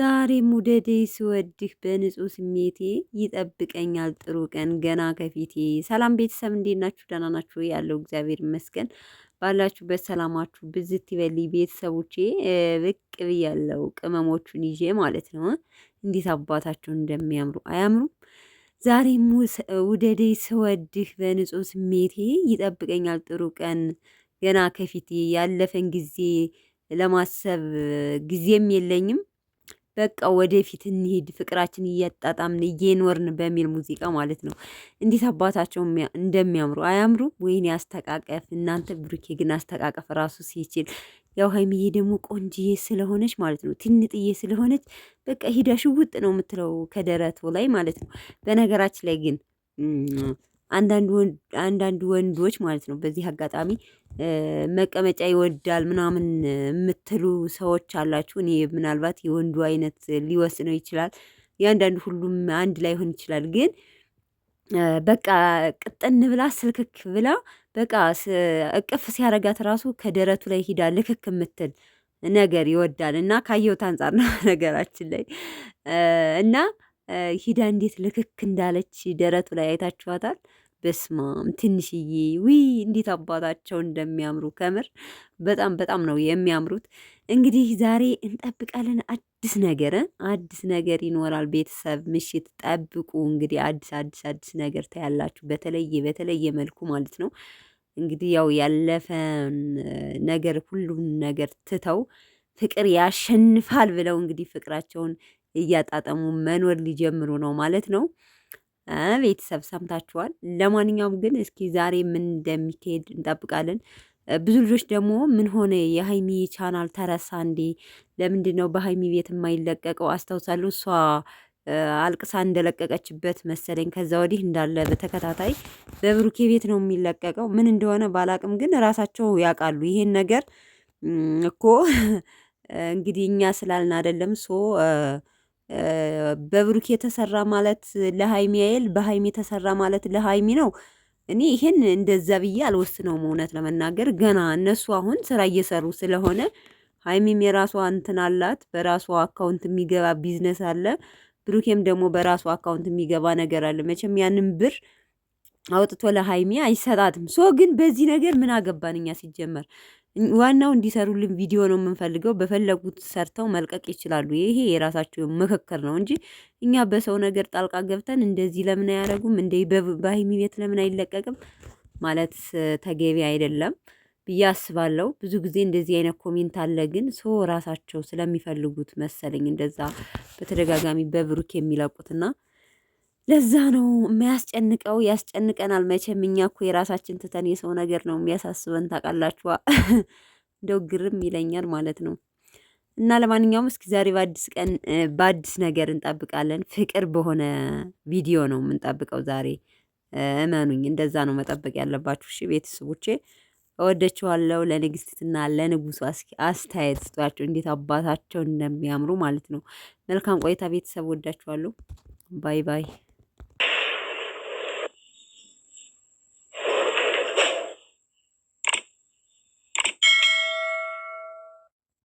ዛሬ ሙደዴ ስወድህ በንጹህ ስሜቴ ይጠብቀኛል ጥሩ ቀን ገና ከፊቴ። ሰላም ቤተሰብ እንዴት ናችሁ? ደህና ናችሁ? ያለው እግዚአብሔር ይመስገን። ባላችሁበት ሰላማችሁ ብዝት ይበልኝ ቤተሰቦቼ። ብቅ ብያለሁ ቅመሞቹን ይዤ ማለት ነው። እንዴት አባታቸው እንደሚያምሩ አያምሩም? ዛሬ ውደዴ ስወድህ በንጹህ ስሜቴ ይጠብቀኛል ጥሩ ቀን ገና ከፊቴ። ያለፈን ጊዜ ለማሰብ ጊዜም የለኝም። በቃ ወደፊት እንሂድ ፍቅራችን እያጣጣምን እየኖርን በሚል ሙዚቃ ማለት ነው። እንዴት አባታቸው እንደሚያምሩ አያምሩ? ወይኔ አስተቃቀፍ እናንተ። ብሩኬ ግን አስተቃቀፍ ራሱ ሲችል፣ ያው ሀይሚዬ ደግሞ ቆንጅዬ ስለሆነች ማለት ነው፣ ትንጥዬ ስለሆነች በቃ ሂዳ ሽውጥ ነው የምትለው ከደረቱ ላይ ማለት ነው። በነገራችን ላይ ግን አንዳንድ ወንዶች ማለት ነው በዚህ አጋጣሚ መቀመጫ ይወዳል ምናምን የምትሉ ሰዎች አላችሁ። እኔ ምናልባት የወንዱ አይነት ሊወስነው ይችላል፣ የአንዳንዱ ሁሉም አንድ ላይ ሆን ይችላል። ግን በቃ ቅጥን ብላ ስልክክ ብላ በቃ እቅፍ ሲያረጋት ራሱ ከደረቱ ላይ ሂዳ ልክክ የምትል ነገር ይወዳል። እና ካየሁት አንጻር ነው ነገራችን ላይ እና ሂዳ እንዴት ልክክ እንዳለች ደረቱ ላይ አይታችኋታል። በስማም ትንሽዬ ውይ እንዴት አባታቸው እንደሚያምሩ ከምር በጣም ነው የሚያምሩት። እንግዲህ ዛሬ እንጠብቃለን አዲስ ነገር ይኖራል። ቤተሰብ ምሽት ጠብቁ። እንግዲህ አዲስ ነገር ታያላችሁ። በተለየ መልኩ ማለት ነው። እንግዲህ ያው ያለፈን ነገር ሁሉን ነገር ትተው ፍቅር ያሸንፋል ብለው እንግዲህ ፍቅራቸውን እያጣጠሙ መኖር ሊጀምሩ ነው ማለት ነው። ቤተሰብ ሰምታችኋል። ለማንኛውም ግን እስኪ ዛሬ ምን እንደሚካሄድ እንጠብቃለን። ብዙ ልጆች ደግሞ ምን ሆነ የሀይሚ ቻናል ተረሳ እንዴ? ለምንድን ነው በሀይሚ ቤት የማይለቀቀው? አስታውሳለሁ እሷ አልቅሳ እንደለቀቀችበት መሰለኝ። ከዛ ወዲህ እንዳለ በተከታታይ በብሩኬ ቤት ነው የሚለቀቀው። ምን እንደሆነ ባላቅም ግን ራሳቸው ያውቃሉ ይሄን ነገር እኮ እንግዲህ እኛ ስላልን አይደለም ሶ በብሩክ የተሰራ ማለት ለሀይሚ አይል በሀይሚ የተሰራ ማለት ለሀይሚ ነው። እኔ ይሄን እንደዛ ብዬ አልወስነውም። እውነት ለመናገር ገና እነሱ አሁን ስራ እየሰሩ ስለሆነ ሀይሚም የራሷ እንትን አላት፣ በራሷ አካውንት የሚገባ ቢዝነስ አለ። ብሩኬም ደግሞ በራሱ አካውንት የሚገባ ነገር አለ። መቼም ያንን ብር አውጥቶ ለሀይሚ አይሰጣትም። ሶ ግን በዚህ ነገር ምን አገባን እኛ ሲጀመር ዋናው እንዲሰሩልን ቪዲዮ ነው የምንፈልገው። በፈለጉት ሰርተው መልቀቅ ይችላሉ። ይሄ የራሳቸው ምክክር ነው እንጂ እኛ በሰው ነገር ጣልቃ ገብተን እንደዚህ ለምን አያደርጉም እንደ በሀይሚ ቤት ለምን አይለቀቅም ማለት ተገቢ አይደለም ብዬ አስባለሁ። ብዙ ጊዜ እንደዚህ አይነት ኮሜንት አለ። ግን ሰው ራሳቸው ስለሚፈልጉት መሰለኝ እንደዛ በተደጋጋሚ በብሩክ የሚለቁትና ለዛ ነው የሚያስጨንቀው። ያስጨንቀናል መቼም እኛ እኮ የራሳችን ትተን የሰው ነገር ነው የሚያሳስበን ታውቃላችኋ። እንደው ግርም ይለኛል ማለት ነው። እና ለማንኛውም እስኪ ዛሬ በአዲስ ነገር እንጠብቃለን። ፍቅር በሆነ ቪዲዮ ነው የምንጠብቀው ዛሬ። እመኑኝ እንደዛ ነው መጠበቅ ያለባችሁ። እሺ ቤተሰቦቼ እወዳችኋለሁ። ለንግስትና ለንጉሱ አስተያየት ስጧቸው፣ እንዴት አባታቸው እንደሚያምሩ ማለት ነው። መልካም ቆይታ ቤተሰብ፣ ወዳችኋለሁ። ባይ ባይ።